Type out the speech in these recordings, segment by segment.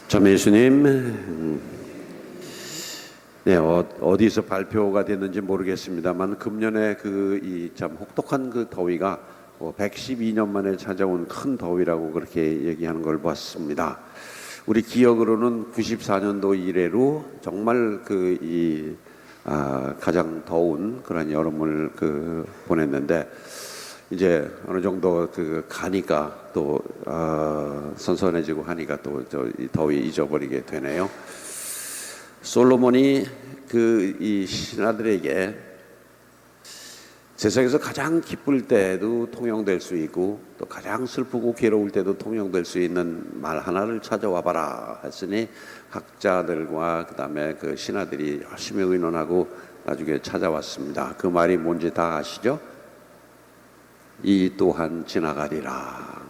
참 예수님, 네, 어디서 발표가 됐는지 모르겠습니다만 금년에 그 이 참 혹독한 그 더위가 112년 만에 찾아온 큰 더위라고 그렇게 얘기하는 걸 봤습니다. 우리 기억으로는 94년도 이래로 정말 가장 더운 그런 여름을 보냈는데 이제 어느 정도 가니까 또 선선해지고 하니까 또 이 더위 잊어버리게 되네요. 솔로몬이 이 신하들에게 세상에서 가장 기쁠 때에도 통용될 수 있고 또 가장 슬프고 괴로울 때도 통용될 수 있는 말 하나를 찾아와 봐라 했으니 학자들과 그다음에 그 신하들이 열심히 의논하고 나중에 찾아왔습니다. 그 말이 뭔지 다 아시죠? 이 또한 지나가리라.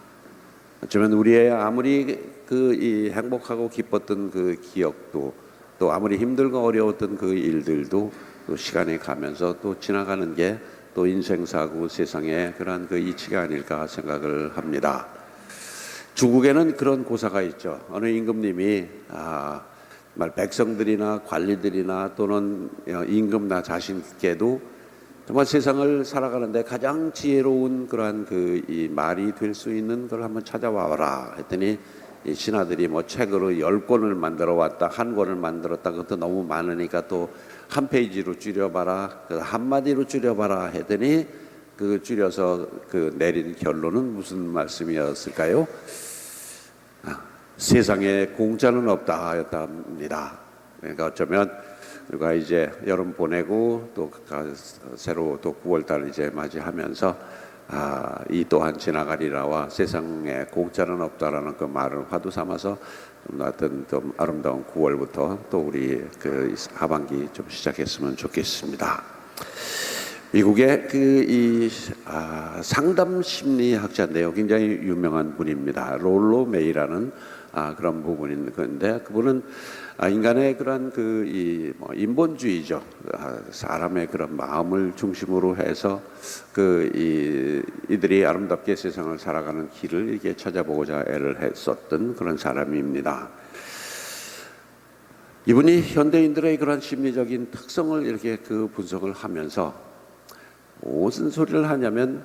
어쩌면 우리의 아무리 이 행복하고 기뻤던 그 기억도 또 아무리 힘들고 어려웠던 그 일들도 또 시간이 가면서 또 지나가는 게 또 인생사고 세상의 그러한 그 이치가 아닐까 생각을 합니다. 중국에는 그런 고사가 있죠. 어느 임금님이 정말 백성들이나 관리들이나 또는 임금 나 자신께도 정말 세상을 살아가는데 가장 지혜로운 그러한 이 말이 될 수 있는 걸 한번 찾아와라 했더니 이 신하들이 뭐 책으로 10권을 만들어 왔다, 한 권을 만들었다. 그것도 너무 많으니까 또 한 페이지로 줄여봐라, 한마디로 줄여봐라 했더니 줄여서 내린 결론은 무슨 말씀이었을까요? 세상에 공짜는 없다 였답니다. 그러니까 어쩌면 우리가 이제 여름 보내고 또 새로 또 9월달 이제 맞이하면서 이 또한 지나가리라와 세상에 공짜는 없다라는 그 말을 화두 삼아서 좀 아름다운 9월부터 또 우리 하반기 좀 시작했으면 좋겠습니다. 미국의 상담 심리학자인데요, 굉장히 유명한 분입니다. 롤로 메이라는 그런 부분인 건데, 그분은 인간의 그런 인본주의죠. 사람의 그런 마음을 중심으로 해서 이들이 아름답게 세상을 살아가는 길을 이렇게 찾아보고자 애를 했었던 그런 사람입니다. 이분이 현대인들의 그런 심리적인 특성을 이렇게 분석을 하면서 무슨 소리를 하냐면,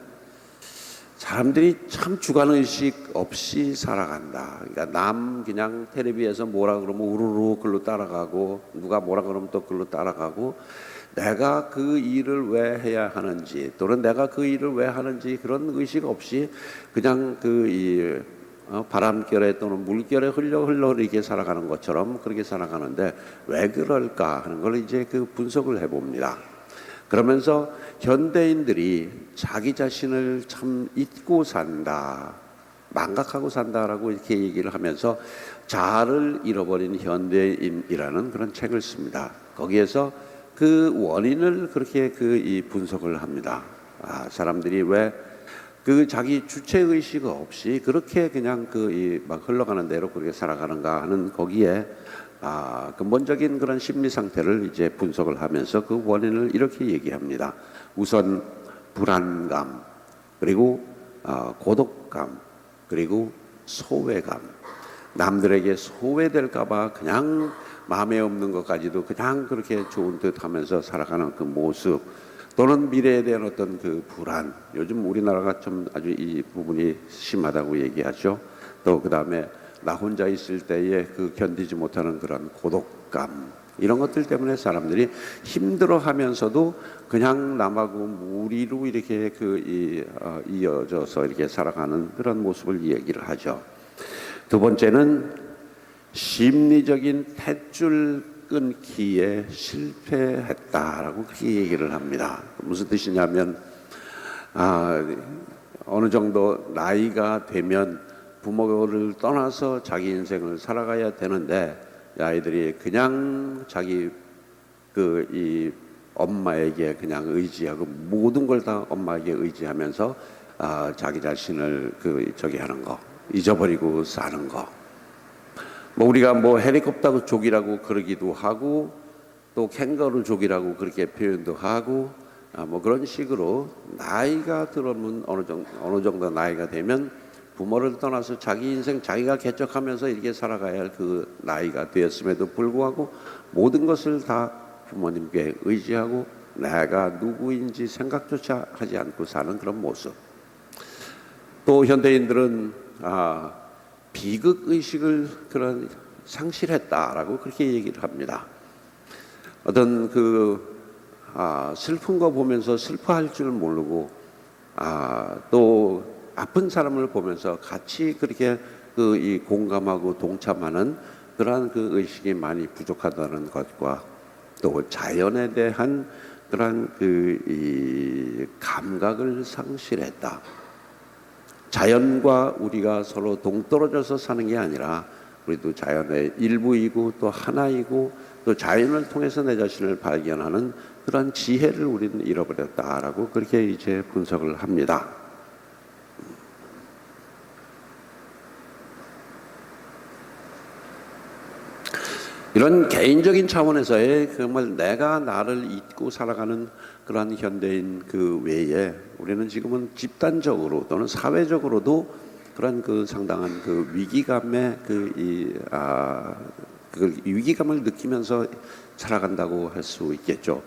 사람들이 참 주관의식 없이 살아간다. 그러니까 그냥 텔레비에서 뭐라 그러면 우르르 글로 따라가고, 누가 뭐라 그러면 또 글로 따라가고, 내가 그 일을 왜 해야 하는지 또는 내가 그 일을 왜 하는지 그런 의식 없이 그냥 바람결에 또는 물결에 흘러 이렇게 살아가는 것처럼 그렇게 살아가는데 왜 그럴까 하는 걸 이제 분석을 해봅니다. 그러면서 현대인들이 자기 자신을 참 잊고 산다, 망각하고 산다라고 이렇게 얘기를 하면서 자아를 잃어버린 현대인이라는 그런 책을 씁니다. 거기에서 그 원인을 그렇게 분석을 합니다. 사람들이 왜 자기 주체의식 없이 그렇게 그냥 막 흘러가는 대로 그렇게 살아가는가 하는 거기에 근본적인 그런 심리 상태를 이제 분석을 하면서 그 원인을 이렇게 얘기합니다. 우선 불안감, 그리고 고독감, 그리고 소외감. 남들에게 소외될까봐 그냥 마음에 없는 것까지도 그냥 그렇게 좋은 듯 하면서 살아가는 그 모습, 또는 미래에 대한 어떤 불안. 요즘 우리나라가 좀 아주 이 부분이 심하다고 얘기하죠. 또 그 다음에 나 혼자 있을 때에 견디지 못하는 그런 고독감, 이런 것들 때문에 사람들이 힘들어하면서도 그냥 남하고 무리로 이렇게 이어져서 이렇게 살아가는 그런 모습을 얘기를 하죠. 두 번째는 심리적인 탯줄 끊기에 실패했다라고 그렇게 얘기를 합니다. 무슨 뜻이냐면 어느 정도 나이가 되면 부모를 떠나서 자기 인생을 살아가야 되는데, 아이들이 그냥 자기 이 엄마에게 그냥 의지하고 모든 걸 다 엄마에게 의지하면서 자기 자신을 하는 거, 잊어버리고 사는 거. 뭐 우리가 헬리콥터 족이라고 그러기도 하고, 또 캥거루 족이라고 그렇게 표현도 하고, 뭐 그런 식으로 나이가 들어오면 어느 정도 나이가 되면 부모를 떠나서 자기 인생 자기가 개척하면서 이렇게 살아가야 할 그 나이가 되었음에도 불구하고 모든 것을 다 부모님께 의지하고 내가 누구인지 생각조차 하지 않고 사는 그런 모습. 또 현대인들은 비극 의식을 그런 상실했다라고 그렇게 얘기를 합니다. 어떤 슬픈 거 보면서 슬퍼할 줄 모르고 또 아픈 사람을 보면서 같이 그렇게 이 공감하고 동참하는 그러한 그 의식이 많이 부족하다는 것과 또 자연에 대한 그러한 이 감각을 상실했다. 자연과 우리가 서로 동떨어져서 사는 게 아니라 우리도 자연의 일부이고 또 하나이고 또 자연을 통해서 내 자신을 발견하는 그러한 지혜를 우리는 잃어버렸다라고 그렇게 이제 분석을 합니다. 이런 개인적인 차원에서의 정말 내가 나를 잊고 살아가는 그러한 현대인 그 외에 우리는 지금은 집단적으로 또는 사회적으로도 그런 그 상당한 그 위기감의 그 위기감을 느끼면서 살아간다고 할 수 있겠죠.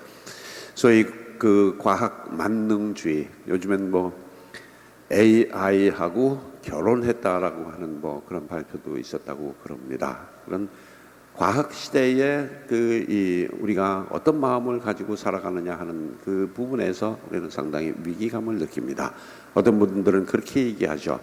소위 그 과학 만능주의, 요즘엔 뭐 AI하고 결혼했다라고 하는 뭐 그런 발표도 있었다고 그럽니다. 그런 과학 시대에 우리가 어떤 마음을 가지고 살아가느냐 하는 그 부분에서 우리는 상당히 위기감을 느낍니다. 어떤 분들은 그렇게 얘기하죠.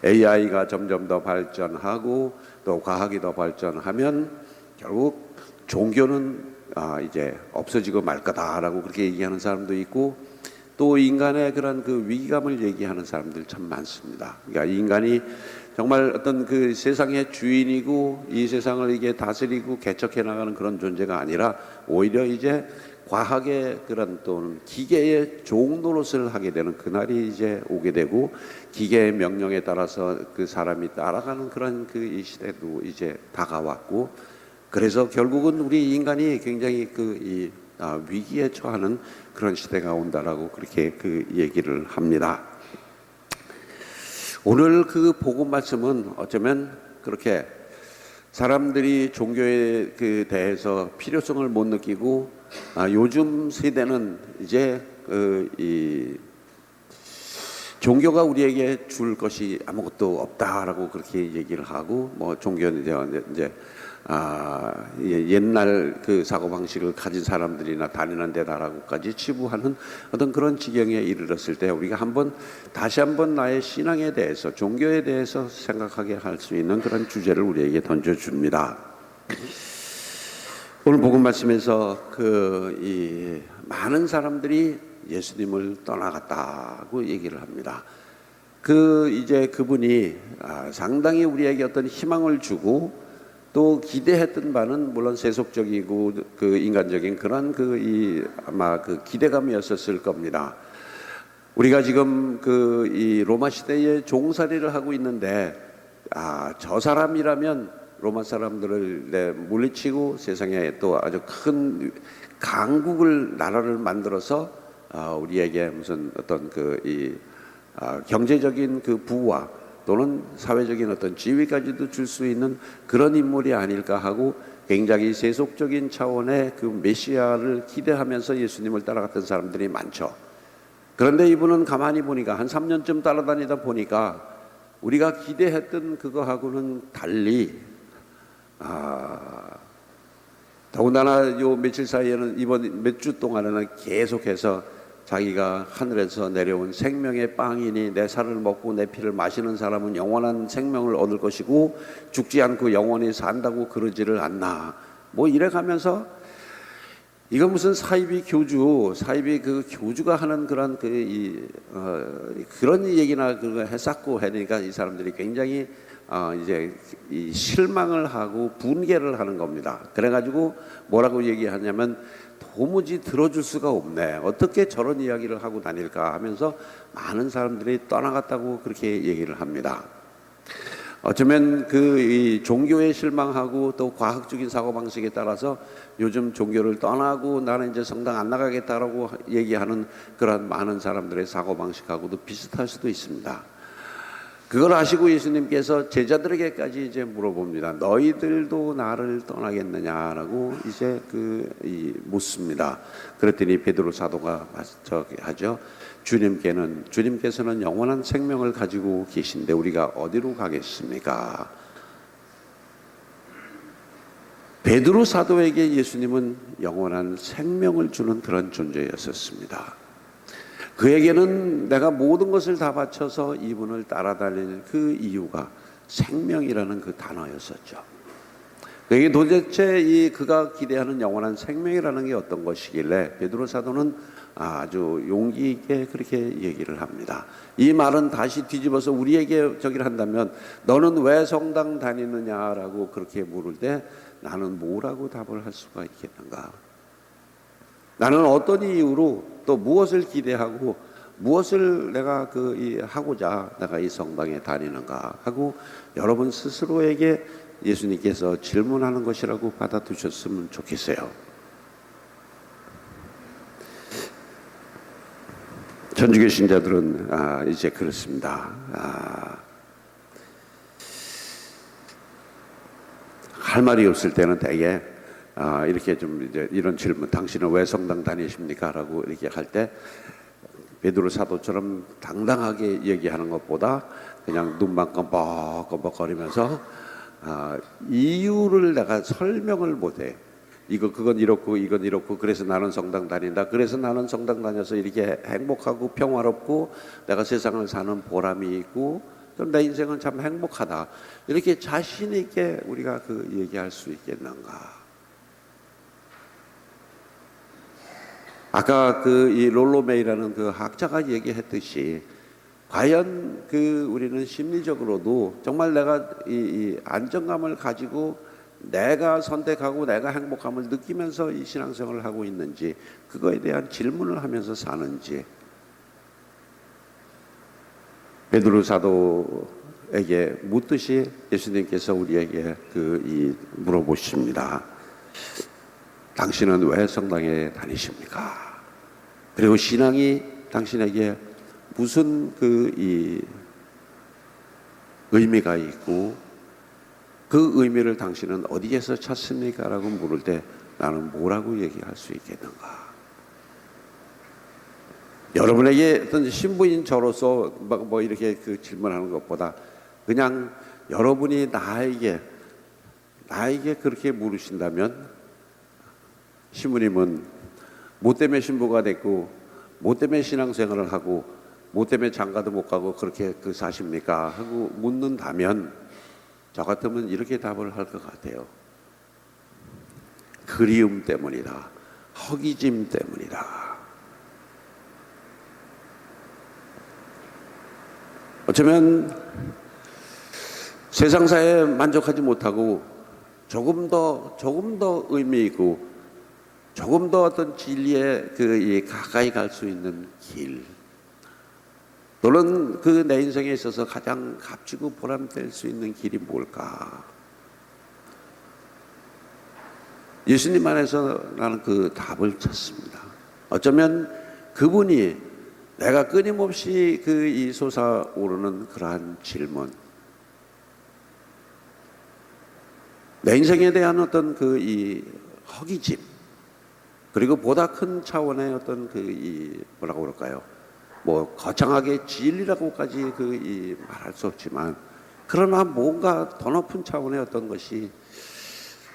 AI가 점점 더 발전하고 또 과학이 더 발전하면 결국 종교는 이제 없어지고 말 거다라고 그렇게 얘기하는 사람도 있고 또 인간의 그런 그 위기감을 얘기하는 사람들 참 많습니다. 그러니까 인간이 정말 어떤 그 세상의 주인이고 이 세상을 이게 다스리고 개척해 나가는 그런 존재가 아니라 오히려 이제 과학의 그런 또는 기계의 종 노릇을 하게 되는 그날이 이제 오게 되고 기계의 명령에 따라서 그 사람이 따라가는 그런 그 이 시대도 이제 다가왔고 그래서 결국은 우리 인간이 굉장히 위기에 처하는 그런 시대가 온다라고 그렇게 그 얘기를 합니다. 오늘 그 복음 말씀은 어쩌면 그렇게 사람들이 종교에 대해서 필요성을 못 느끼고 요즘 세대는 이제 이 종교가 우리에게 줄 것이 아무것도 없다라고 그렇게 얘기를 하고 뭐 종교는 이제 옛날 그 사고방식을 가진 사람들이나 다니는 데다라고까지 치부하는 어떤 그런 지경에 이르렀을 때 우리가 다시 한번 나의 신앙에 대해서 종교에 대해서 생각하게 할 수 있는 그런 주제를 우리에게 던져줍니다. 오늘 복음 말씀에서 이 많은 사람들이 예수님을 떠나갔다고 얘기를 합니다. 이제 그분이 상당히 우리에게 어떤 희망을 주고 또 기대했던 바는 물론 세속적이고 인간적인 그런 아마 기대감이었을 겁니다. 우리가 지금 이 로마 시대에 종살이를 하고 있는데 저 사람이라면 로마 사람들을 물리치고 세상에 또 아주 큰 강국을 나라를 만들어서 우리에게 무슨 어떤 경제적인 부와 또는 사회적인 어떤 지위까지도 줄 수 있는 그런 인물이 아닐까 하고 굉장히 세속적인 차원의 메시아를 기대하면서 예수님을 따라갔던 사람들이 많죠. 그런데 이분은 가만히 보니까 한 3년쯤 따라다니다 보니까 우리가 기대했던 그거하고는 달리 더군다나 요 며칠 사이에는 이번 몇 주 동안에는 계속해서 자기가 하늘에서 내려온 생명의 빵이니 내 살을 먹고 내 피를 마시는 사람은 영원한 생명을 얻을 것이고 죽지 않고 영원히 산다고 그러지를 않나 뭐 이래가면서 이건 무슨 사이비 교주가 하는 그런 그런 얘기나 했었고 하니까 이 사람들이 굉장히 이제 이 실망을 하고 분개를 하는 겁니다. 그래가지고 뭐라고 얘기하냐면 도무지 들어줄 수가 없네. 어떻게 저런 이야기를 하고 다닐까 하면서 많은 사람들이 떠나갔다고 그렇게 얘기를 합니다. 어쩌면 이 종교에 실망하고 또 과학적인 사고방식에 따라서 요즘 종교를 떠나고 나는 이제 성당 안 나가겠다라고 얘기하는 그런 많은 사람들의 사고방식하고도 비슷할 수도 있습니다. 그걸 아시고 예수님께서 제자들에게까지 이제 물어봅니다. 너희들도 나를 떠나겠느냐라고 이제 묻습니다. 그랬더니 베드로 사도가 하죠. 주님께서는 영원한 생명을 가지고 계신데 우리가 어디로 가겠습니까? 베드로 사도에게 예수님은 영원한 생명을 주는 그런 존재였었습니다. 그에게는 내가 모든 것을 다 바쳐서 이분을 따라다닐 그 이유가 생명이라는 그 단어였었죠. 그게 도대체 그가 기대하는 영원한 생명이라는 게 어떤 것이길래 베드로 사도는 아주 용기 있게 그렇게 얘기를 합니다. 이 말은 다시 뒤집어서 우리에게 저기를 한다면 너는 왜 성당 다니느냐라고 그렇게 물을 때 나는 뭐라고 답을 할 수가 있겠는가? 나는 어떤 이유로 또 무엇을 기대하고 무엇을 내가 하고자 내가 이 성당에 다니는가 하고 여러분 스스로에게 예수님께서 질문하는 것이라고 받아두셨으면 좋겠어요. 천주교 신자들은 이제 그렇습니다. 할 말이 없을 때는 대개 이렇게 좀 이제 이런 질문, 당신은 왜 성당 다니십니까? 라고 이렇게 할 때 베드로 사도처럼 당당하게 얘기하는 것보다 그냥 눈만 껌뻑껌뻑거리면서 이유를 내가 설명을 못해. 그건 이렇고 이건 이렇고 그래서 나는 성당 다닌다. 그래서 나는 성당 다녀서 이렇게 행복하고 평화롭고 내가 세상을 사는 보람이 있고 내 인생은 참 행복하다. 이렇게 자신 있게 우리가 얘기할 수 있겠는가? 아까 이 롤로메이라는 학자가 얘기했듯이 과연 우리는 심리적으로도 정말 내가 이 안정감을 가지고 내가 선택하고 내가 행복함을 느끼면서 이 신앙생활을 하고 있는지 그거에 대한 질문을 하면서 사는지 베드로 사도에게 묻듯이 예수님께서 우리에게 물어보십니다. 당신은 왜 성당에 다니십니까? 그리고 신앙이 당신에게 무슨 의미가 있고 그 의미를 당신은 어디에서 찾습니까? 라고 물을 때 나는 뭐라고 얘기할 수 있겠는가? 여러분에게 어떤 신부인 저로서 뭐 이렇게 질문하는 것보다 그냥 여러분이 나에게 그렇게 물으신다면 신부님은 뭐 때문에 신부가 됐고 뭐 때문에 신앙생활을 하고 뭐 때문에 장가도 못 가고 그렇게 사십니까? 하고 묻는다면 저 같으면 이렇게 답을 할 것 같아요. 그리움 때문이다. 허기짐 때문이다. 어쩌면 세상사에 만족하지 못하고 조금 더 의미 있고 조금 더 어떤 진리에 가까이 갈 수 있는 길, 또는 내 인생에 있어서 가장 값지고 보람될 수 있는 길이 뭘까? 예수님 안에서 나는 그 답을 찾습니다. 어쩌면 그분이 내가 끊임없이 이 솟아오르는 그러한 질문, 내 인생에 대한 어떤 이 허기짐, 그리고 보다 큰 차원의 어떤 뭐라고 그럴까요? 뭐 거창하게 진리라고까지 말할 수 없지만 그러나 뭔가 더 높은 차원의 어떤 것이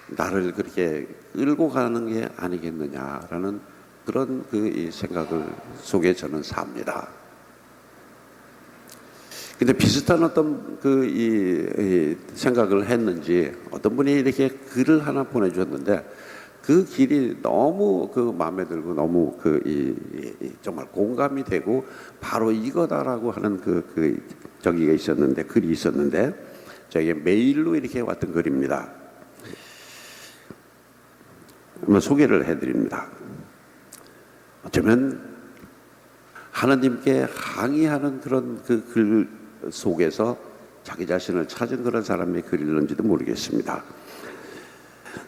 나를 그렇게 끌고 가는 게 아니겠느냐라는 그런 이 생각을 속에 저는 삽니다. 근데 비슷한 어떤 이 생각을 했는지 어떤 분이 이렇게 글을 하나 보내주셨는데 그 길이 너무 마음에 들고 너무 정말 공감이 되고 바로 이거다라고 하는 저기가 있었는데 글이 있었는데 저에게 메일로 이렇게 왔던 글입니다. 한번 소개를 해드립니다. 어쩌면 하나님께 항의하는 그런 글 속에서 자기 자신을 찾은 그런 사람의 글일는지도 모르겠습니다.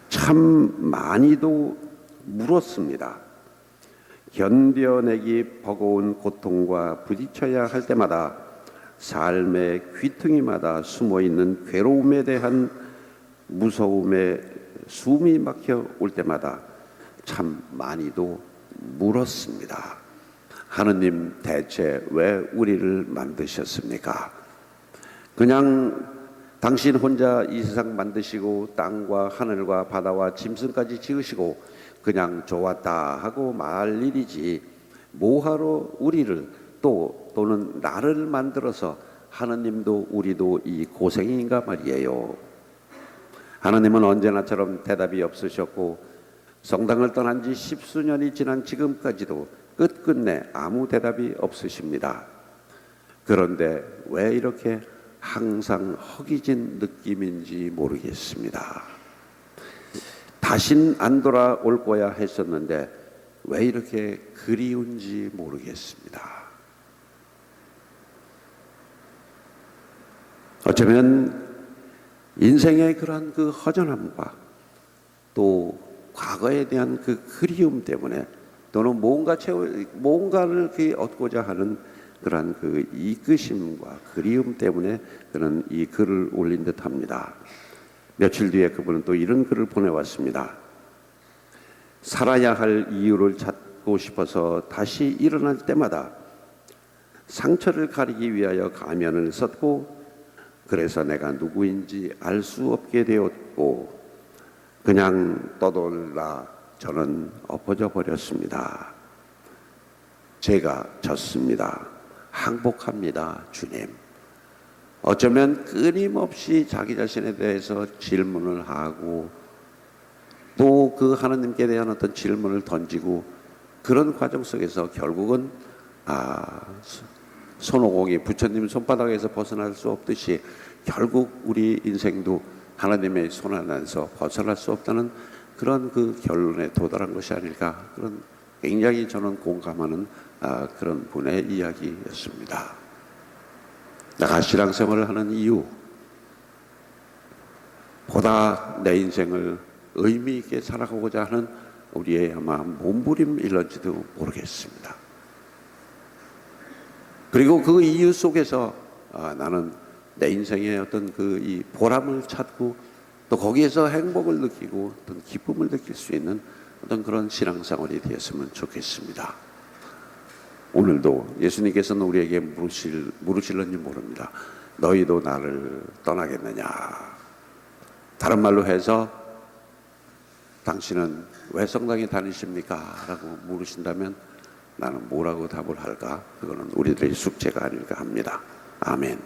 참 많이도 물었습니다. 견뎌내기 버거운 고통과 부딪혀야 할 때마다 삶의 귀퉁이마다 숨어 있는 괴로움에 대한 무서움에 숨이 막혀 올 때마다 참 많이도 물었습니다. 하느님, 대체 왜 우리를 만드셨습니까? 그냥 당신 혼자 이 세상 만드시고 땅과 하늘과 바다와 짐승까지 지으시고 그냥 좋았다 하고 말 일이지 뭐하러 우리를 또는 나를 만들어서 하느님도 우리도 이 고생인가 말이에요. 하느님은 언제나처럼 대답이 없으셨고 성당을 떠난 지 십수년이 지난 지금까지도 끝끝내 아무 대답이 없으십니다. 그런데 왜 이렇게 항상 허기진 느낌인지 모르겠습니다. 다신 안 돌아올 거야 했었는데 왜 이렇게 그리운지 모르겠습니다. 어쩌면 인생의 그러한 그 허전함과 또 과거에 대한 그 그리움 때문에 또는 뭔가를 얻고자 하는 그러한 그 이끄심과 그리움 때문에 그는 이 글을 올린 듯합니다. 며칠 뒤에 그분은 또 이런 글을 보내왔습니다. 살아야 할 이유를 찾고 싶어서 다시 일어날 때마다 상처를 가리기 위하여 가면을 썼고 그래서 내가 누구인지 알 수 없게 되었고 그냥 떠돌라 저는 엎어져 버렸습니다. 제가 졌습니다. 항복합니다, 주님. 어쩌면 끊임없이 자기 자신에 대해서 질문을 하고 또 그 하나님께 대한 어떤 질문을 던지고 그런 과정 속에서 결국은 손오공이 부처님 손바닥에서 벗어날 수 없듯이 결국 우리 인생도 하나님의 손 안에서 벗어날 수 없다는 그런 그 결론에 도달한 것이 아닐까, 그런 굉장히 저는 공감하는 그런 분의 이야기였습니다. 내가 신앙생활을 하는 이유, 보다 내 인생을 의미 있게 살아가고자 하는 우리의 아마 몸부림일런지도 모르겠습니다. 그리고 그 이유 속에서 나는 내 인생의 어떤 그 이 보람을 찾고 또 거기에서 행복을 느끼고 어떤 기쁨을 느낄 수 있는 어떤 그런 신앙생활이 되었으면 좋겠습니다. 오늘도 예수님께서는 우리에게 물으실는지 모릅니다. 너희도 나를 떠나겠느냐? 다른 말로 해서 당신은 왜 성당에 다니십니까? 라고 물으신다면 나는 뭐라고 답을 할까? 그거는 우리들의 숙제가 아닐까 합니다. 아멘.